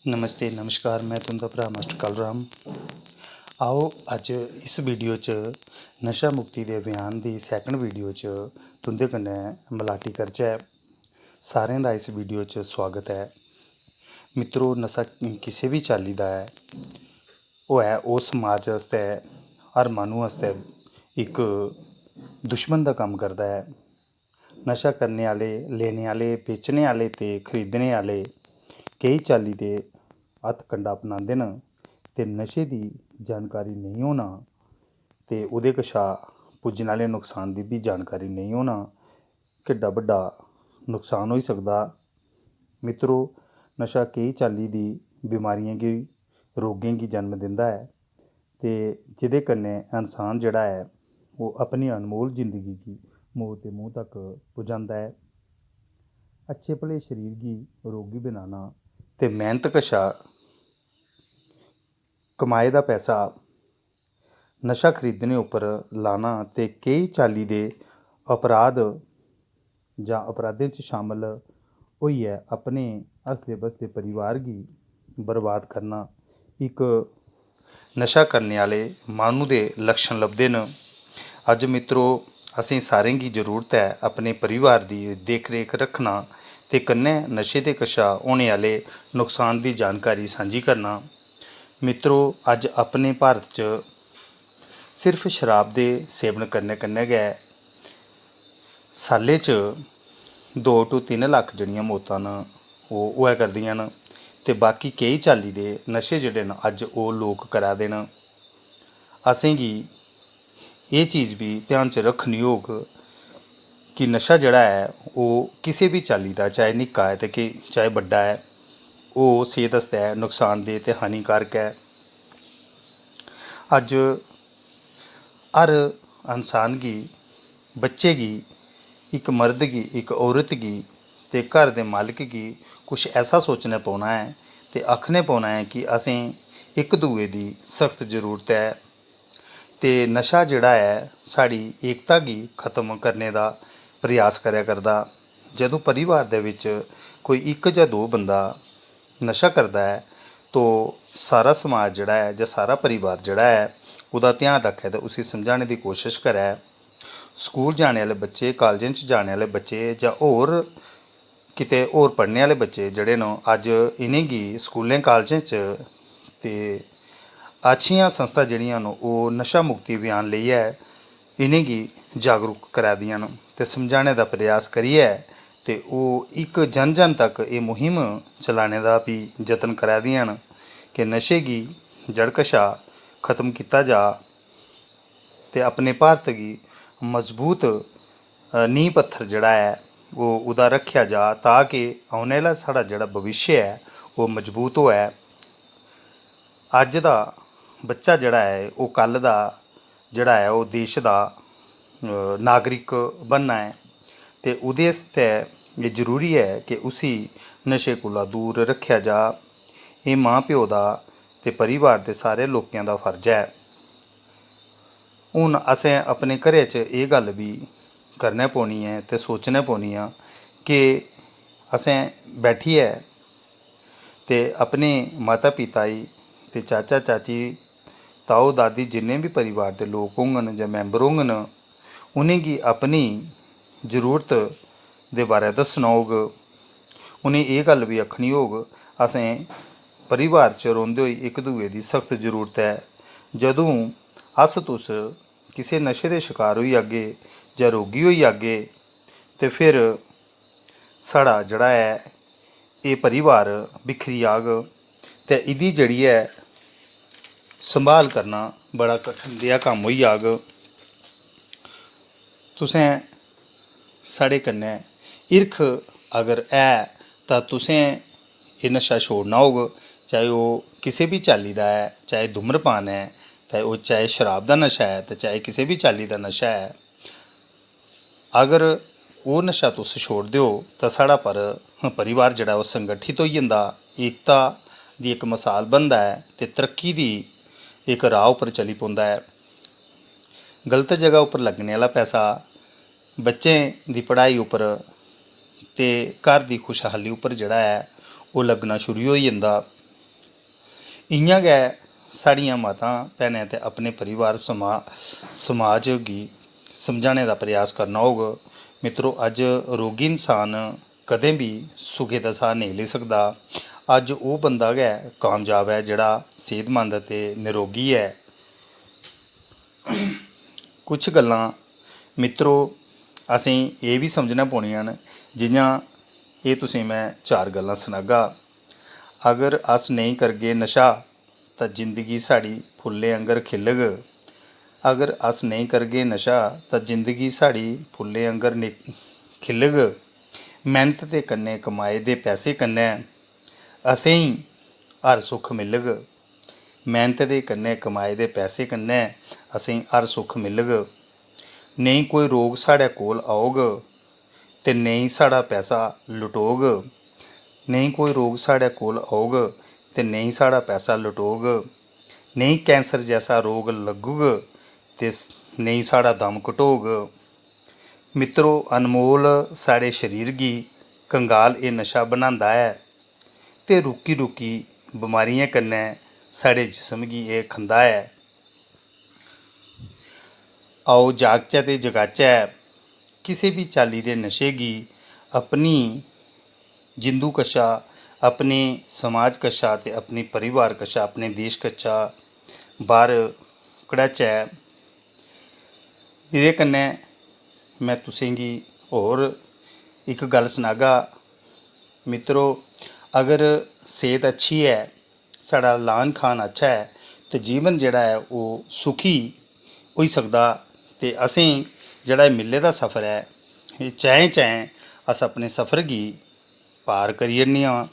नमस्ते नमस्कार मैं तुं'दा भ्राऽ मास्टर कालूराम। आओ अज्ज इस वीडियो च नशा मुक्ति दे अभियान दी सैकंड वीडियो च तुं'दे कन्नै मलाटी करचै। सारें दा इस वीडियो च स्वागत है। मित्रो, नशा किसे बी चाल्ली दा होऐ ओह् समाज आस्तै, हर माह्नू आस्तै इक दुश्मन दा कम्म करदा है। नशा करने आह्ले, लेने आह्ले, बेचने आह्ले ते खरीदने आह्ले केई चाल्ली दे हत्थकंडा अपनांदे न ते नशे दी जानकारी नेईं होना ते ओह्दे कशा पुज्जने आह्ले नुकसान दी बी जानकारी नेईं होना केड्डा बड्डा नुकसान होई सकदा। मित्रो, नशा केई चाल्ली दी बमारियें गी, रोगें गी जन्म दिंदा है ते जेह्दे कन्नै इंसान जेह्ड़ा है ओह् अपनी अनमोल जिंदगी गी मौत दे मूंह् तक पजांदा है। अच्छे भले शरीर गी रोगी बनाना ते मेह्नत कशा कमाए दा पैसा नशा खरीदने उप्पर लाना ते केई चाल्ली दे अपराध जां अपराधें च शामल होइयै अपने हसदे बसदे परिवार गी बर्बाद करना इक नशा करने आह्ले माह्नू दे लक्षण लभदे न। अज्ज मित्रो, असें सारें गी जरूरत है अपने परिवार दी देख रेख रक्खना ते कन्नै नशे दे कशा होने आह्ले नुकसान दी जानकारी सांझी करना। मित्रो, अज्ज अपने भारत च सिर्फ शराब दे सेवन करने कन्नै गै साल्ले च 2 to 3 लक्ख जेह्ड़ियां मौतां न ओह् होआ करदियां न ते बाकी केई चाल्ली दे नशे जेह्ड़े न अज्ज ओह् लोक करा दे न। असेंगी एह् चीज़ बी ध्यान च रक्खनी होग कि नशा जेह्ड़ा है ओह् किसे बी चाल्ली दा, चाहे निक्का है ते चाहे बड्डा है, ओह् सेह्त आस्तै नुकसानदेह् ते हानिकारक है। अज्ज हर इंसान गी, बच्चे गी, इक मर्द गी, इक औरत गी ते घर दे मालक गी कुछ ऐसा सोचना पौना है ते आखने पौना है कि असें इक दूए दी सख्त जरूरत है ते नशा जेह्ड़ा है साढ़ी एकता गी खत्म करने दा प्रयास करै करदा। जदूं परिवार दे बिच्च कोई इक जां दो बंदा नशा करदा है तो सारा समाज जेह्ड़ा है जां सारा परिवार जेह्ड़ा है ओह्दा ध्यान रक्खै ते उसी समझाने दी कोशश करै। स्कूल जाने आह्ले बच्चे, कालजें च जाने आह्ले बच्चे जां होर किते होर पढ़ने आह्ले बच्चे जेह्ड़े न अज्ज इ'नेंगी स्कूलें कालजें च ते अच्छियां संस्था जेह्ड़ियां न ओह् नशा मुक्ति अभियान लेइयै इ'नेंगी जागरूक करा दियां न ते समझाने दा प्रयास करियै ते ओह् इक जन जन तक एह् मुहिम चलाने दा भी जतन करा दियां न कि नशे गी जड़ कशा खत्म कीता जा ते अपने भारत गी मजबूत नींह् पत्थर जेह्ड़ा है ओह् ओह्दा रक्खेआ जा ताकि औने आह्ला साढ़ा जेह्ड़ा भविष्य है ओह् मजबूत होऐ। अज्ज दा बच्चा जेह्ड़ा है ओह् कल्ल दा जेह्ड़ा है ओह् देश दा नागरिक बनना है ते ओह्दे आस्तै एह् जरूरी है कि उसी नशे कोला दूर रक्खेआ जा। एह् मां प्यो दा ते परिवार दे सारे लोकें दा फर्ज है। हून असें अपने घरै च एह् गल्ल बी करना पौनी ऐ ते सोचना पौनी ऐ कि असें बैठियै ते अपने माता पिता गी ते चाचा चाची, ताऊ दादी जिन्ने बी परिवार दे लोक होङन जां मैंबर होङन उ'नेंगी अपनी जरूरत दे बारै दस्सना होग। उ'नें एह् गल्ल बी आखनी होग असें परिवार च रौंह्दे होई इक दूए दी सख्त जरूरत है। जदूं अस तुस किसे नशे दे शकार होई जाह्गे जां रोगी होई जाह्गे ते फिर साढ़ा जेह्ड़ा है एह् परिवार बिखरी जाह्ग ते एह्दी जेह्ड़ी ऐ संभाल करना बड़ा कठन जेहा कम्म होई जाह्ग। तुसें साढ़े कन्नै हिरख अगर है तां तुसें एह् नशा छोड़ना होग, चाहे ओह् किसे बी चाल्ली दा है, चाहे धूम्रपान है, चाहे शराब दा नशा है ते चाहे किसे बी चाल्ली दा नशा है। अगर ओह् नशा तुस छोड़दे हो तां साढ़ा परिवार जेह्ड़ा ओह् संगठित होई जंदा, एकता दी इक मसाल बनदा है ते तरक्की दी इक राह् उप्पर चली पौंदा है। गलत जगह उप्पर लग्गने आह्ला पैसा बच्चें दी पढ़ाई उप्पर ते घर दी खुशहाली उप्पर जेह्ड़ा है ओह् लग्गना शुरू होई जंदा। इ'यां गै साढ़ियां मातां भैनें ते अपने परिवार समाज गी समझाने दा प्रयास करना होग। मित्रो, अज्ज रोगी इंसान कदें बी सुखै दा साह् नेईं लेई सकदा। अज्ज ओह् बंदा गै कामयाब ऐ जेह्ड़ा सेह्तमंद ते निरोगी ऐ। कुछ गल्लां मित्रो असेंगी एह् बी समझना पौनियां न, जि'यां एह् तुसें मैं 4 गल्लां सनागा। अगर अस नेईं करगे नशा तां जिंदगी साढ़ी फुल्लें आंगर खिलग। अगर अस नेईं करगे नशा तां जिंदगी साढ़ी फुल्लें आंगर खिलग। मैह्नत दे कन्नै कमाए दे पैसे कन्नै असेंगी हर सुख मिलग। मैह्नत दे कन्नै कमाए दे पैसे कन्नै असेंगी हर सुख मिलग। नेईं कोई रोग साढ़े कोल औग ते नेईं साढ़ा पैसा लुटोग। नेईं कोई रोग साढ़े कोल औग ते नेईं साढ़ा पैसा लुटोग। नेईं कैंसर जैसा रोग लग्गग ते नेईं साढ़ा दम घटोग। मित्रो, अनमोल साढ़े शरीर गी कंगाल एह् नशा बनांदा ऐ ते रुकी रुकी बमारियें कन्नै साढ़े जिस्म गी एह् खंदा ऐ। आओ जागचै ते जगाचै किसी भी चाल्ली दे नशे गी अपनी जिंदू कशा, अपने समाज कशा ते अपने परिवार कशा, अपने देश कशा बाह्र कढाचै। एह्दे कन्नै मैं तुसेंगी होर इक गल्ल सनागा। मित्रो, अगर सेह्त अच्छी ऐ, साढ़ा लान खान अच्छा ऐ ते जीवन जेह्ड़ा ऐ ओह् सुखी होई सकदा। ते असें जेह्ड़ा मिले दा सफर ऐ, एह् चाएं चाएं अस अपने सफर गी पार करी जन्ने आं।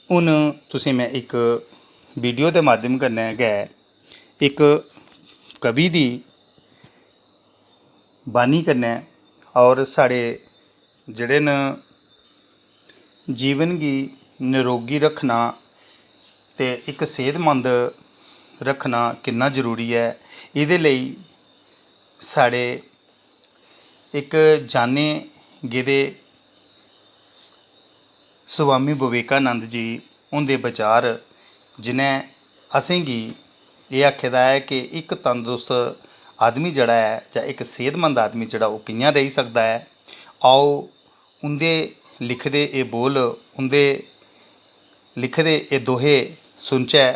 हून तुसें मैं इक वीडियो दे माध्यम कन्नै गै इक कवि दी बानी कन्नै और साढ़े जेह्ड़े न जीवन गी निरोगी रक्खना ते इक सेह्तमंद रक्खना किन्ना जरूरी ऐ, एह्दे लेई साढ़े इक जाने गेदे स्वामी विवेकानंद जी हुंदे बचार, जि'नें असेंगी एह् आखे दा ऐ कि इक तंदरुस्त आदमी जेह्ड़ा ऐ जां इक सेह्तमंद आदमी जेह्ड़ा ओह् कि'यां रेही सकदा ऐ। आओ उं'दे लिखे दे एह् बोल, उं'दे लिखे दे एह् दोहे सुनचै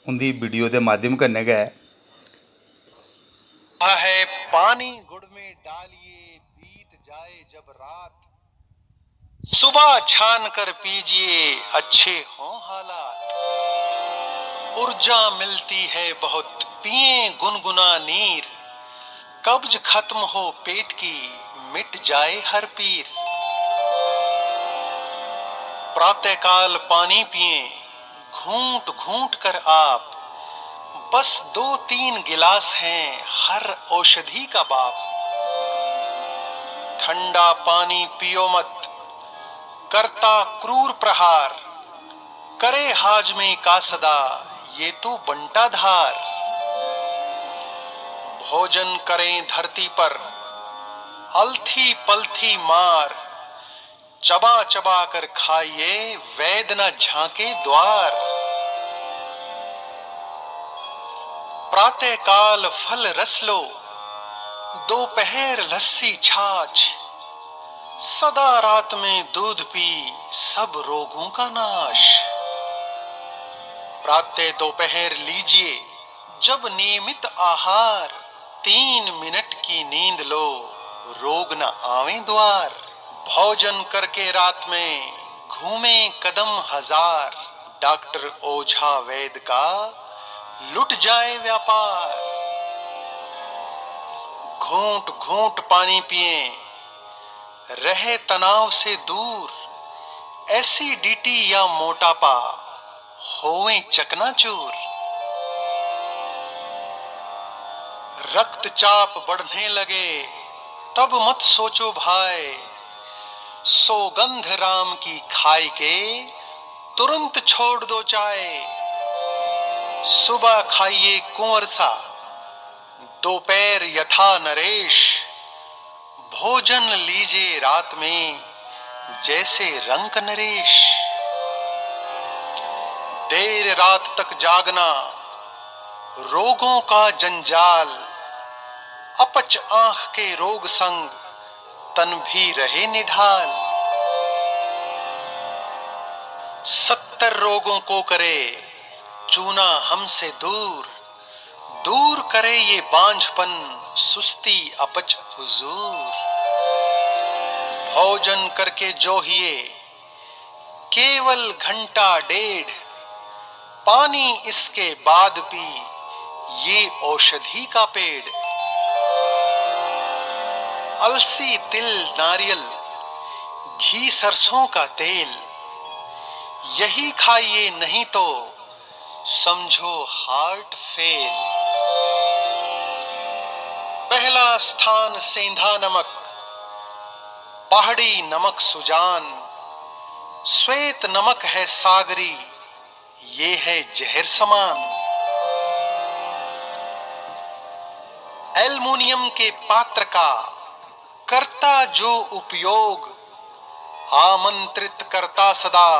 उं'दी वीडियो दे माध्यम कन्नै गै। है पानी गुड़ में डालिए, बीत जाए जब रात, सुबह छान कर पीजिए, अच्छे हों हालात। ऊर्जा मिलती है बहुत, पिए गुनगुना नीर, कब्ज खत्म हो पेट की, मिट जाए हर पीर। प्रातःकाल पानी पिए, घूंट घूंट कर आप, बस 2-3 गिलास हैं हर औषधि का बाप। ठंडा पानी पियो मत, करता क्रूर प्रहार, करे हाजमे का सदा ये तो बंटा धार। भोजन करें धरती पर, अलथी पलथी मार, चबा चबा कर खाइए, वैद न झांके द्वार। प्रातःकाल फल रस लो, दोपहर लस्सी छाछ, सदा रात में दूध पी, सब रोगों का नाश। प्रातः दोपहर लीजिए जब नियमित आहार, 3 मिनट की नींद लो, रोग न आवे द्वार। भोजन करके रात में घूमे कदम हजार, डॉक्टर ओझा वैद का लुट जाए व्यापार। घूंट घूंट पानी पिए, रहे तनाव से दूर, एसिडिटी या मोटापा होवे चकनाचूर। रक्तचाप बढ़ने लगे तब मत सोचो भाई, सौगंध राम की खाई के तुरंत छोड़ दो चाय। सुबह खाइए कुंवर सा, दोपहर यथा नरेश, भोजन लीजिए रात में जैसे रंक नरेश। देर रात तक जागना, रोगों का जंजाल, अपच आंख के रोग संग तन भी रहे निढाल। 70 रोगों को करे चूना हमसे दूर, दूर करे ये बांझपन सुस्ती अपच हुजूर। भोजन करके जोहिए केवल घंटा डेढ़, पानी इसके बाद पी ये औषधि का पेड़। अलसी तिल नारियल घी सरसों का तेल, यही खाइए नहीं तो समझो हार्ट फेल। पहला स्थान सेंधा नमक, पहाड़ी नमक सुजान, श्वेत नमक है सागरी, ये है जहर समान। एल्युमिनियम के पात्र का करता जो उपयोग, आमंत्रित करता सदा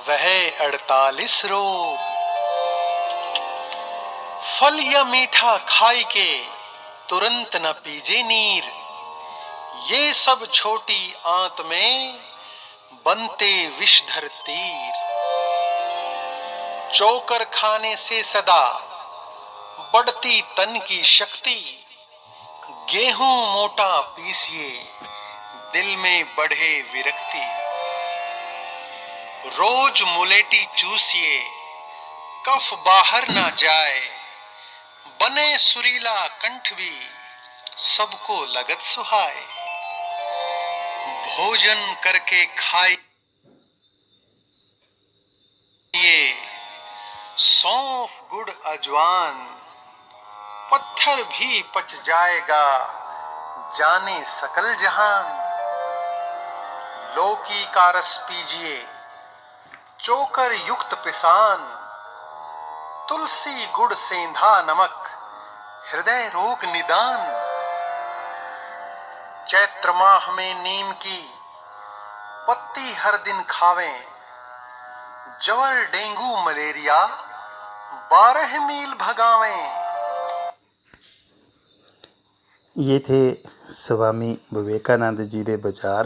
वह 48 रोग। फल या मीठा खाई के तुरंत न पीजे नीर, ये सब छोटी आंत में बनते विषधर तीर। चोकर खाने से सदा बढ़ती तन की शक्ति, गेहूं मोटा पीसिए दिल में बढ़े विरक्ति। रोज मुलेठी चूसिए कफ बाहर ना जाए, बने सुरीला कंठ भी सबको लगत सुहाए। भोजन करके खाइए सौंफ गुड़ अजवान, पत्थर भी पच जाएगा जाने सकल जहान। लौकी का रस पीजिए चोकर युक्त पिसान, तुलसी गुड़ सेंधा नमक हृदय रोग निदान। चैत्र माह में नीम की पत्ती हर दिन खावें, जवर डेंगू मलेरिया 12 मील भगावें। ये थे स्वामी विवेकानंद जी के विचार।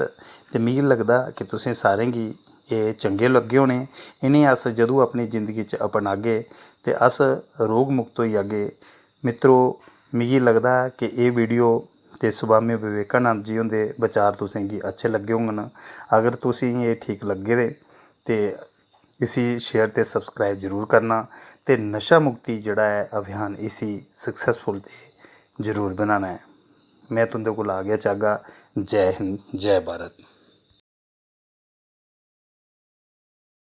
तो मिगी लगता कि तुसें सारें गी ये चंगे लगे होने। इन्हें अस जदों अपनी जिंदगी च अपनागे तो अस रोग मुक्त हो जागे। मित्रों, मिगी लगता कि ये वीडियो ते स्वामी विवेकानंद जी होंदे विचार तुसें गी अच्छे लगे होङन। अगर तुसें ये ठीक लगे ते इसी शेयर ते सब्सक्राइब जरूर करना, ते नशा मुक्ति जिहड़ा है अभियान इसी सक्सैसफुल ते जरूर बनाना है। मैं तुंदे कोल आ गया चाहगा। जय हिंद, जय भारत।